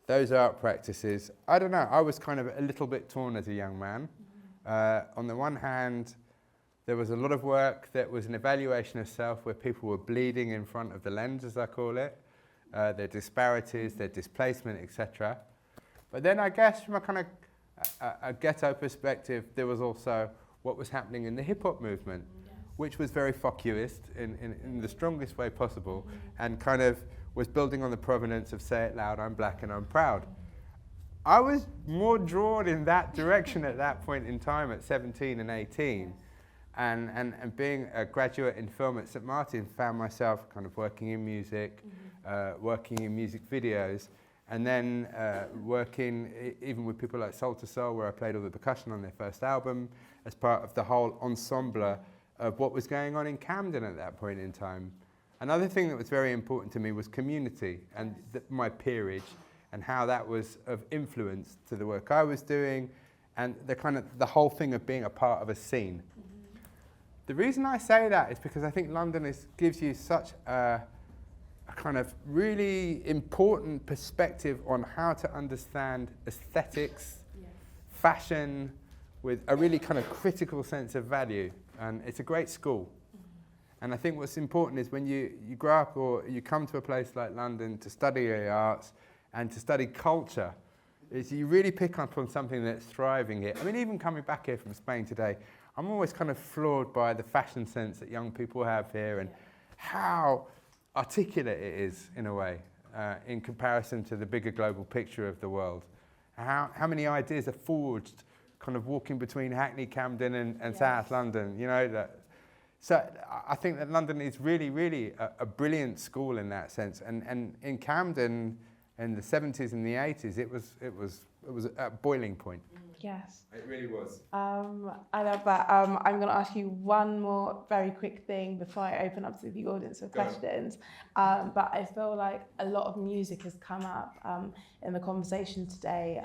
those art practices, I don't know, I was kind of a little bit torn as a young man. On the one hand, there was a lot of work that was an evaluation of self where people were bleeding in front of the lens, as I call it, their disparities, their displacement, etc. But then I guess from a kind of a ghetto perspective, there was also what was happening in the hip-hop movement, which was very fuck-youist in the strongest way possible, and kind of was building on the provenance of say it loud, I'm black and I'm proud. I was more drawn in that direction at that point in time at 17 and 18. And being a graduate in film at St. Martin, found myself kind of working in music, working in music videos, and then working even with people like Soul to Soul, where I played all the percussion on their first album, as part of the whole ensemble of what was going on in Camden at that point in time. Another thing that was very important to me was community and my peerage, and how that was of influence to the work I was doing, and the whole thing of being a part of a scene. The reason I say that is because I think London gives you such a kind of really important perspective on how to understand aesthetics, fashion, with a really kind of critical sense of value. And it's a great school. And I think what's important is when you grow up or you come to a place like London to study the arts and to study culture, is you really pick up on something that's thriving here. I mean, even coming back here from Spain today, I'm always kind of floored by the fashion sense that young people have here and how articulate it is, in a way, in comparison to the bigger global picture of the world. How many ideas are forged kind of walking between Hackney, Camden and South London, you know. So I think that London is really, really a brilliant school in that sense. And in Camden, in the 70s and the 80s, it was at boiling point. Yes. It really was. I love that. I'm going to ask you one more very quick thing before I open up to the audience for questions. But I feel like a lot of music has come up in the conversation today.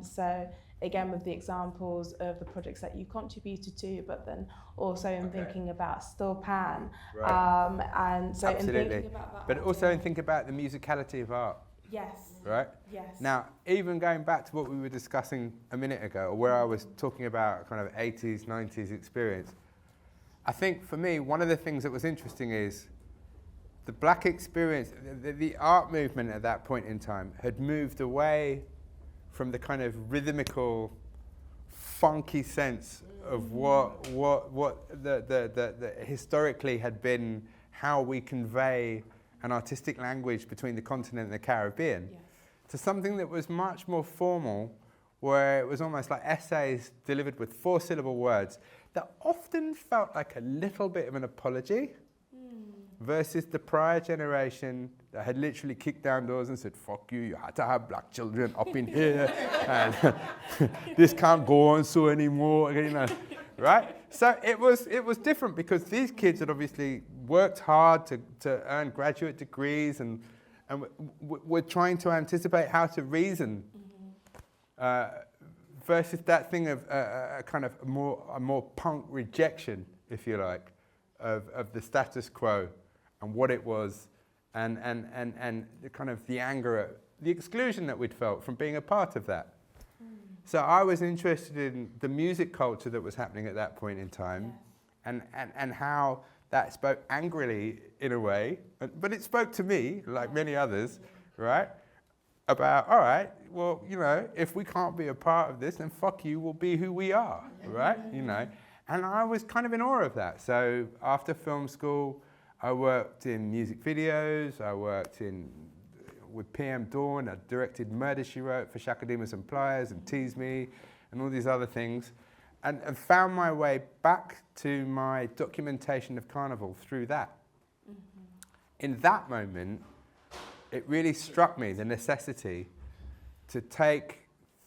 So again, with the examples of the projects that you contributed to, but then also in thinking about Still Pan. And so absolutely. In thinking about that. But also in thinking about the musicality of art. Yes. Right? Yes. Now, even going back to what we were discussing a minute ago, or where I was talking about kind of 80s, 90s experience, I think for me, one of the things that was interesting is the black experience, the art movement at that point in time had moved away from the kind of rhythmical, funky sense of what the historically had been how we convey an artistic language between the continent and the Caribbean, to something that was much more formal, where it was almost like essays delivered with 4-syllable words that often felt like a little bit of an apology, versus the prior generation that had literally kicked down doors and said, fuck you had to have black children up in here, and this can't go on so anymore, you know, right? So it was different because these kids had obviously worked hard to earn graduate degrees and were trying to anticipate how to reason, versus that thing of a kind of a more punk rejection, if you like, of the status quo and what it was, and the kind of the anger at the exclusion that we'd felt from being a part of that. So I was interested in the music culture that was happening at that point in time, and how that spoke angrily in a way, but it spoke to me, like many others, right? About, all right, well, you know, if we can't be a part of this, then fuck you, we'll be who we are, right? You know, and I was kind of in awe of that. So after film school, I worked in music videos, I worked with PM Dawn, I directed Murder, She Wrote for Shakademus and Pliers and Tease Me and all these other things, and found my way back to my documentation of Carnival through that. In that moment, it really struck me the necessity to take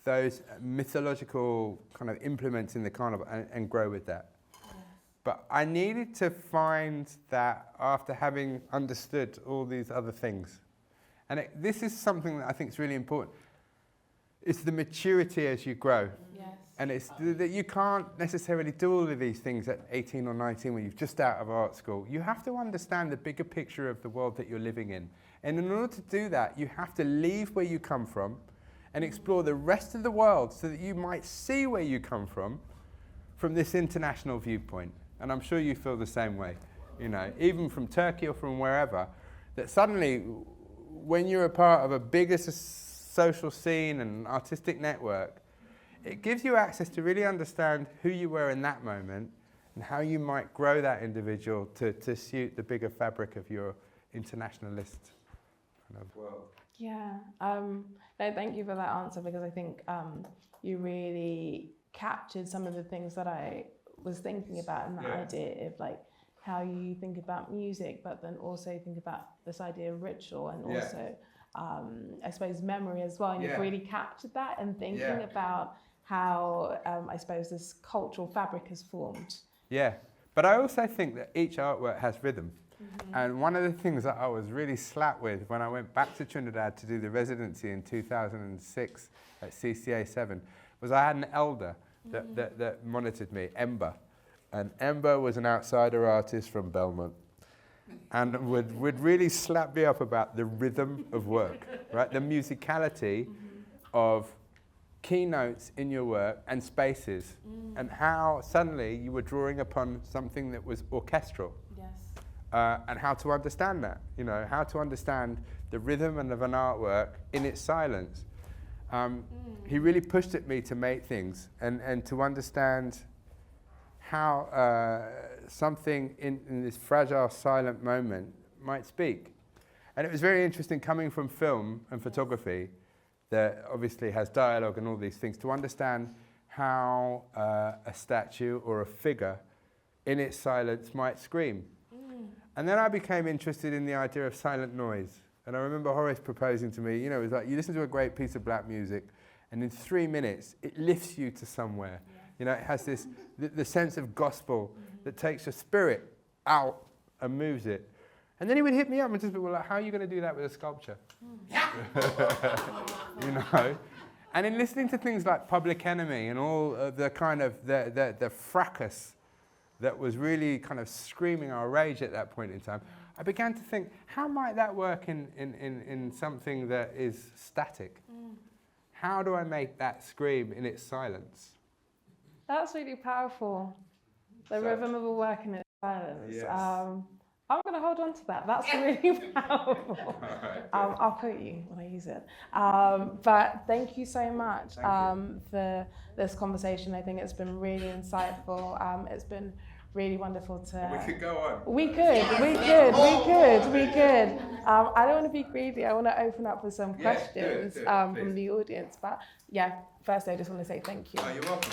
those mythological kind of implements in the Carnival and grow with that. But I needed to find that after having understood all these other things. And this is something that I think is really important. It's the maturity as you grow. Yes. And it's that you can't necessarily do all of these things at 18 or 19 when you're just out of art school. You have to understand the bigger picture of the world that you're living in. And in order to do that, you have to leave where you come from and explore the rest of the world so that you might see where you come from, from this international viewpoint, and I'm sure you feel the same way, you know, even from Turkey or from wherever, that suddenly when you're a part of a bigger social scene and artistic network, it gives you access to really understand who you were in that moment and how you might grow that individual to suit the bigger fabric of your internationalist kind of world. Yeah, no, thank you for that answer, because I think you really captured some of the things that I was thinking about, and the idea of like how you think about music, but then also think about this idea of ritual and also I suppose memory as well. And you've really captured that and thinking about how I suppose this cultural fabric is formed. Yeah, but I also think that each artwork has rhythm. And one of the things that I was really slapped with when I went back to Trinidad to do the residency in 2006 at CCA 7 was I had an elder that monitored me, Ember. And Ember was an outsider artist from Belmont and would really slap me up about the rhythm of work, right? The musicality of keynotes in your work and spaces, and how suddenly you were drawing upon something that was orchestral. And how to understand that, you know, how to understand the rhythm of an artwork in its silence. He really pushed at me to make things and to understand how something in this fragile, silent moment might speak. And it was very interesting coming from film and photography that obviously has dialogue and all these things, to understand how a statue or a figure in its silence might scream. And then I became interested in the idea of silent noise. And I remember Horace proposing to me, you know, it was like you listen to a great piece of black music and in 3 minutes it lifts you to somewhere. You know, it has this, the sense of gospel that takes your spirit out and moves it. And then he would hit me up and just be, well, like, how are you going to do that with a sculpture? You know? And in listening to things like Public Enemy and all of the kind of, the fracas that was really kind of screaming our rage at that point in time, I began to think, how might that work in something that is static? How do I make that scream in its silence? That's really powerful. The rhythm of a work in its silence. Yes. I'm going to hold on to that. That's really powerful. I'll quote you when I use it. But thank you so much for this conversation. I think it's been really insightful. It's been really wonderful to... We could go on. We could. I don't want to be greedy. I want to open up for some questions from the audience. But yeah, first I just want to say thank you. Oh, you're welcome.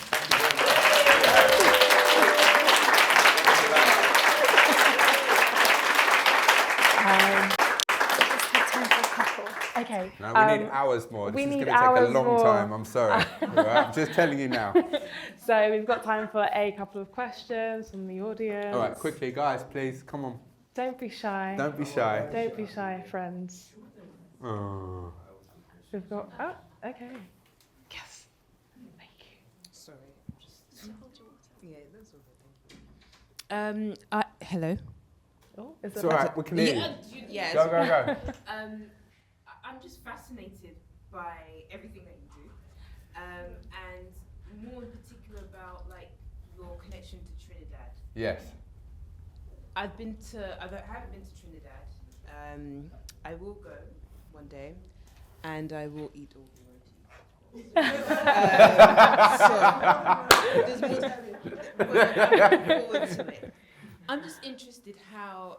Okay. No, we need hours more. This is going to take a long time. I'm sorry. Right? I'm just telling you now. So we've got time for a couple of questions from the audience. All right, quickly, guys, please, come on. Don't be shy. Don't be shy. Don't be shy, friends. Oh. We've got... Oh, okay. Yes. Thank you. Sorry. Yeah, that's okay. Thank you. Hello. Oh, It's all right, we can hear you. Yes. Go. I'm just fascinated by everything that you do, and more in particular about like your connection to Trinidad. Yes. I haven't been to Trinidad. I will go one day, and I will eat all the rotis. So there's more forward to it. I'm just interested how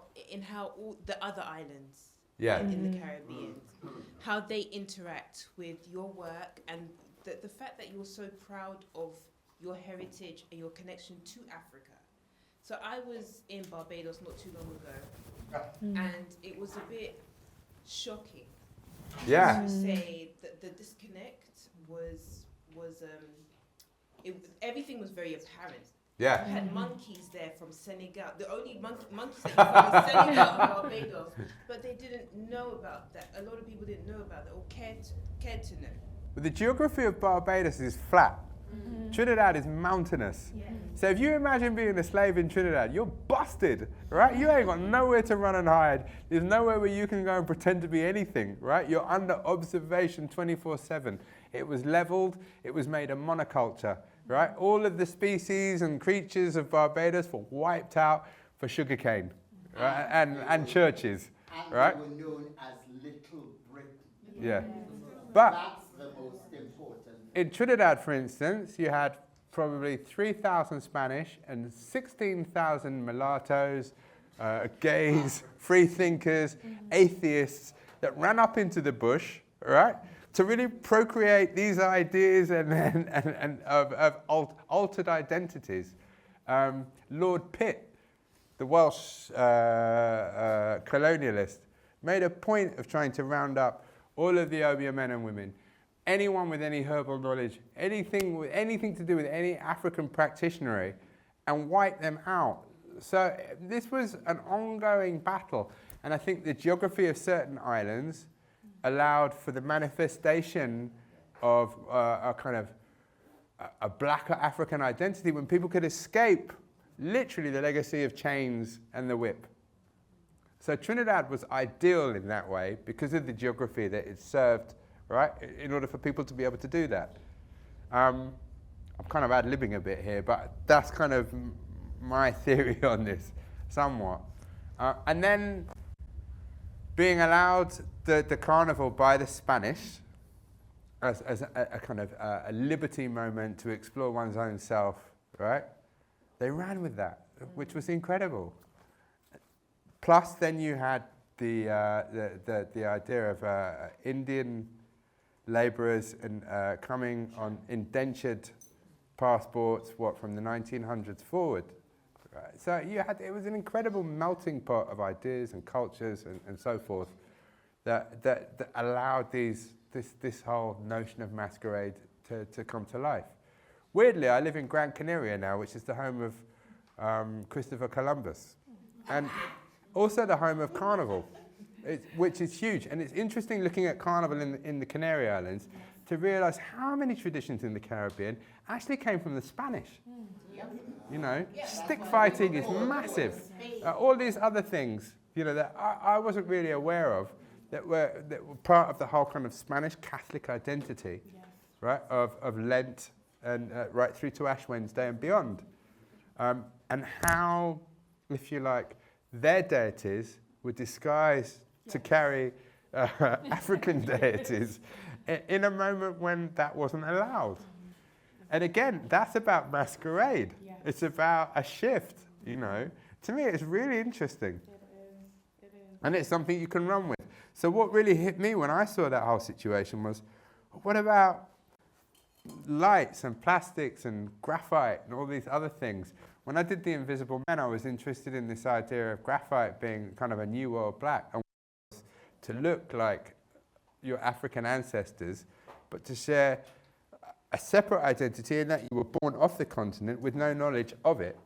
all the other islands in the Caribbean, how they interact with your work, and the fact that you're so proud of your heritage and your connection to Africa. So I was in Barbados not too long ago, and it was a bit shocking to say that the disconnect was everything was very apparent. Yeah. You had monkeys there from Senegal, the only monkeys that you found in Senegal and Barbados, but they didn't know about that. A lot of people didn't know about that or cared to know. But the geography of Barbados is flat. Trinidad is mountainous. Yeah. So if you imagine being a slave in Trinidad, you're busted, right? You ain't got nowhere to run and hide. There's nowhere where you can go and pretend to be anything, right? You're under observation 24/7. It was leveled, it was made a monoculture, right? All of the species and creatures of Barbados were wiped out for sugarcane, right? And churches, right? And they were known as Little Britain. Yeah. But that's the most important. In Trinidad, for instance, you had probably 3,000 Spanish and 16,000 mulattoes, gays, free thinkers, atheists that ran up into the bush, right, to really procreate these ideas and of altered identities. Lord Pitt, the Welsh colonialist, made a point of trying to round up all of the Obeah men and women, anyone with any herbal knowledge, anything to do with any African practitioner, and wipe them out. So this was an ongoing battle, and I think the geography of certain islands allowed for the manifestation of a kind of a blacker African identity when people could escape literally the legacy of chains and the whip. So Trinidad was ideal in that way because of the geography that it served, right, in order for people to be able to do that. I'm kind of ad-libbing a bit here, but that's kind of my theory on this, somewhat. And then being allowed the carnival by the Spanish as a kind of a liberty moment to explore one's own self, right? They ran with that, which was incredible. Plus, then you had the idea of Indian labourers and coming on indentured passports, from the 1900s forward. Right. So it was an incredible melting pot of ideas and cultures and so forth that allowed this whole notion of masquerade to come to life. Weirdly, I live in Gran Canaria now, which is the home of Christopher Columbus, and also the home of Carnival, which is huge. And it's interesting looking at Carnival in the Canary Islands to realise how many traditions in the Caribbean actually came from the Spanish. You know, stick fighting is massive. All these other things, you know, that I wasn't really aware of, that were part of the whole kind of Spanish Catholic identity, right, of Lent and right through to Ash Wednesday and beyond. And how, if you like, their deities were disguised to carry African deities in a moment when that wasn't allowed. And again, that's about masquerade. Yes. It's about a shift, you know. To me, it's really interesting. It is. And it's something you can run with. So what really hit me when I saw that whole situation was, what about lights and plastics and graphite and all these other things? When I did The Invisible Man, I was interested in this idea of graphite being kind of a new world black, and to look like your African ancestors, but to share a separate identity in that you were born off the continent with no knowledge of it.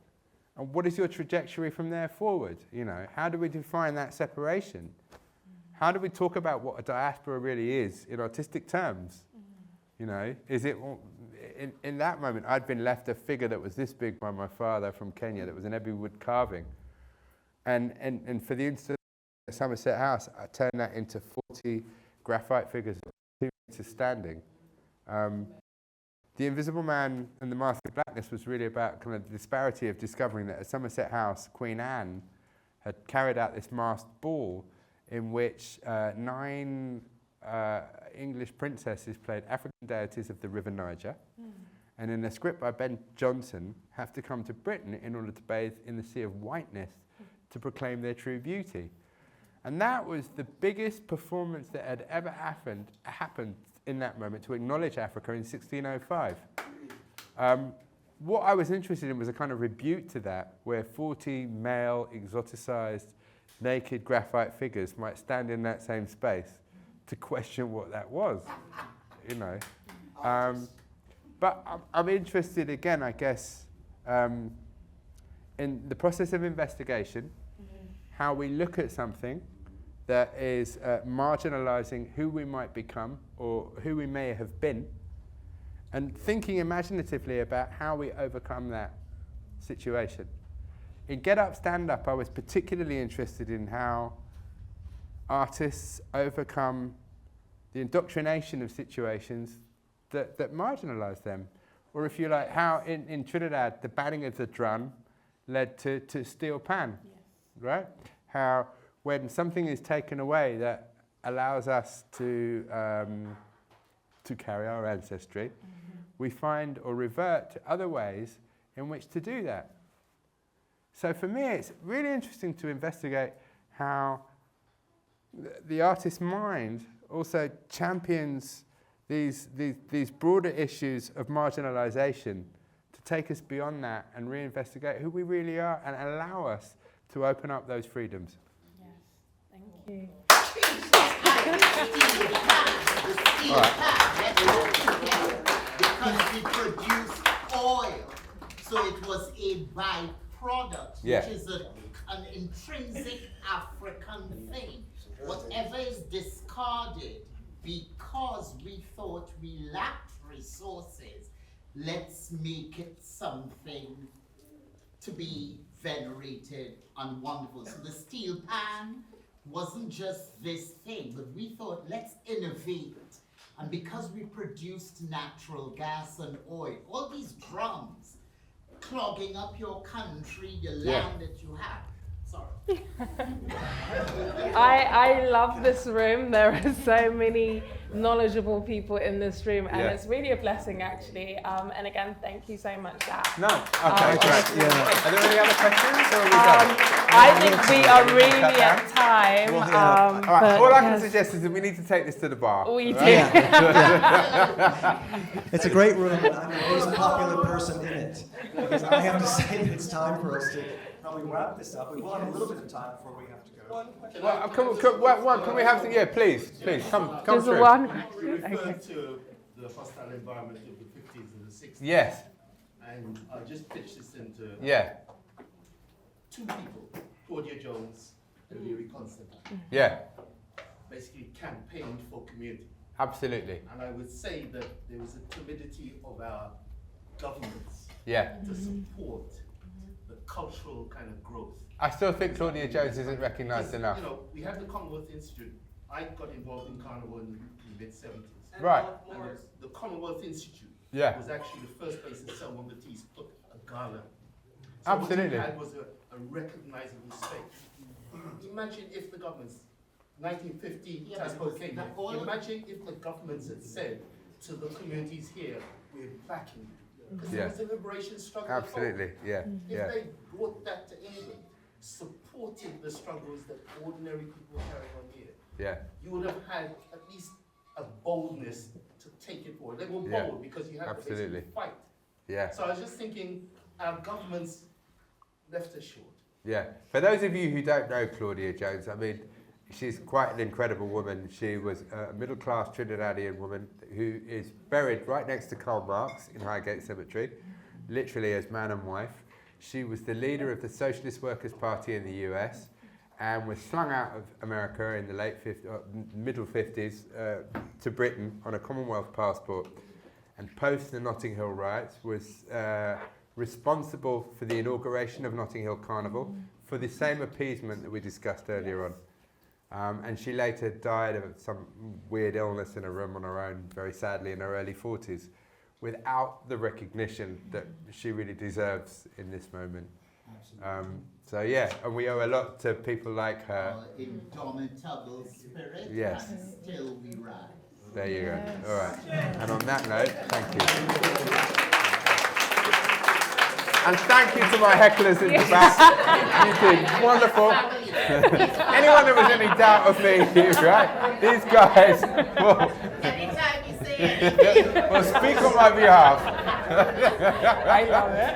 And what is your trajectory from there forward? You know, how do we define that separation? How do we talk about what a diaspora really is in artistic terms? You know, is it, in that moment, I'd been left a figure that was this big by my father from Kenya that was an ebony wood carving. And for the instance at Somerset House, I turned that into 40 graphite figures, 2 meters standing. The Invisible Man and the Mask of Blackness was really about kind of the disparity of discovering that at Somerset House, Queen Anne had carried out this masked ball in which 9 English princesses played African deities of the River Niger, and in a script by Ben Jonson, have to come to Britain in order to bathe in the sea of whiteness to proclaim their true beauty. And that was the biggest performance that had ever happened in that moment to acknowledge Africa in 1605. What I was interested in was a kind of rebuke to that, where 40 male, exoticized, naked graphite figures might stand in that same space to question what that was, you know. But I'm interested again, I guess, in the process of investigation, how we look at something that is marginalizing who we might become or who we may have been, and thinking imaginatively about how we overcome that situation. In Get Up, Stand Up, I was particularly interested in how artists overcome the indoctrination of situations that marginalize them, Or if you like, how in Trinidad, the banning of the drum led to steel pan, right? How when something is taken away that allows us to carry our ancestry, we find or revert to other ways in which to do that. So for me, it's really interesting to investigate how the artist's mind also champions these broader issues of marginalization to take us beyond that and reinvestigate who we really are and allow us to open up those freedoms. Yes, thank you. All right. Because we produce oil, so it was a byproduct, which is an intrinsic African thing. Whatever is discarded because we thought we lacked resources, let's make it something to be venerated and wonderful. So the steel pan wasn't just this thing, but we thought, let's innovate. And because we produced natural gas and oil, all these drums clogging up your country, your land that you have. Sorry. I love this room. There are so many knowledgeable people in this room, and it's really a blessing, actually. And again, thank you so much, Zak. No, okay, great. Are there any other questions, or are we done? I think we are really at time. All right, all I can suggest is that we need to take this to the bar. We do. It's a great room, and I'm the most popular person in it. Because I have to say that it's time for us to probably wrap this up. We will have a little bit of time before we have to go. Well, can we have to, please, come Just through. one. We referred to the hostile environment of the 50s and the 60s. Yes. And I'll just pitch this into two people, Claudia Jones and Leary Constantine. Yeah. Basically campaigned for community. Absolutely. And I would say that there was a timidity of our governments to support the cultural kind of growth. I still think Claudia Jones isn't recognised enough. You know, we had the Commonwealth Institute. I got involved in Carnival in the mid-70s. Right. And the Commonwealth Institute was actually the first place that Selma Matisse put a gala. So Absolutely. what we had was a recognisable space. Imagine if the governments, 1950, Tasco came here. Imagine if the governments had said to the communities here, we're backing you. Because there was a liberation struggle. Absolutely, If they brought that to England, supported the struggles that ordinary people carry on here, you would have had at least a boldness to take it forward. They were bold because you had to basically fight. So I was just thinking, our governments left us short. For those of you who don't know Claudia Jones, I mean, she's quite an incredible woman. She was a middle-class Trinidadian woman who is buried right next to Karl Marx in Highgate Cemetery, literally as man and wife. She was the leader of the Socialist Workers' Party in the US and was slung out of America in the middle 50s to Britain on a Commonwealth passport. And post the Notting Hill riots was responsible for the inauguration of Notting Hill Carnival for the same appeasement that we discussed earlier on. And she later died of some weird illness in a room on her own, very sadly, in her early 40s, without the recognition that she really deserves in this moment. So and we owe a lot to people like her. Indomitable spirit, and still we rise. There you go. All right. And on that note, thank you. And thank you to my hecklers in the back. You did wonderful. Anyone that was any doubt of me, right? These guys will, Anytime you say anything, will speak on my behalf. I love it.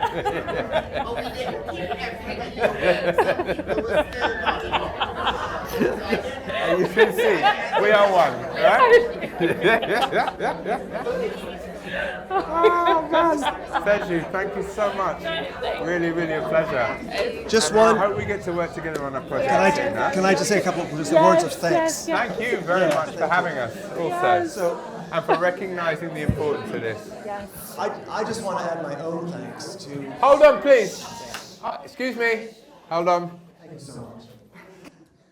but we didn't keep everything away. Some people were still not involved. And you can see, we are one, right? Oh man, Seju, thank you so much. Really, really a pleasure. Just and one. I hope we get to work together on a project. Can I just say a couple of words of thanks? Thank you very much for having us also, and for recognising the importance of this. I just want to add my own thanks to... Hold on, please. Excuse me. Hold on. Thank you so much.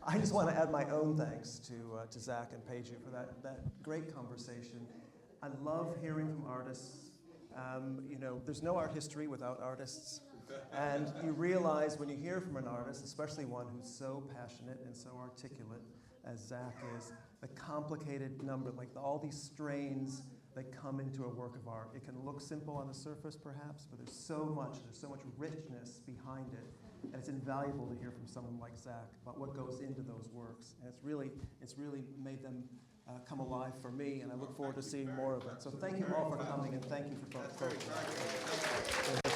I just want to add my own thanks to Zak and Peju for that great conversation. I love hearing from artists You know, there's no art history without artists. And you realize when you hear from an artist, especially one who's so passionate and so articulate as Zak is, the complicated number, like all these strains that come into a work of art. It can look simple on the surface, perhaps, but there's so much richness behind it. And it's invaluable to hear from someone like Zak about what goes into those works. And it's really made them come alive for me, and I look forward to seeing more of it. So thank you all for coming, and thank you for both.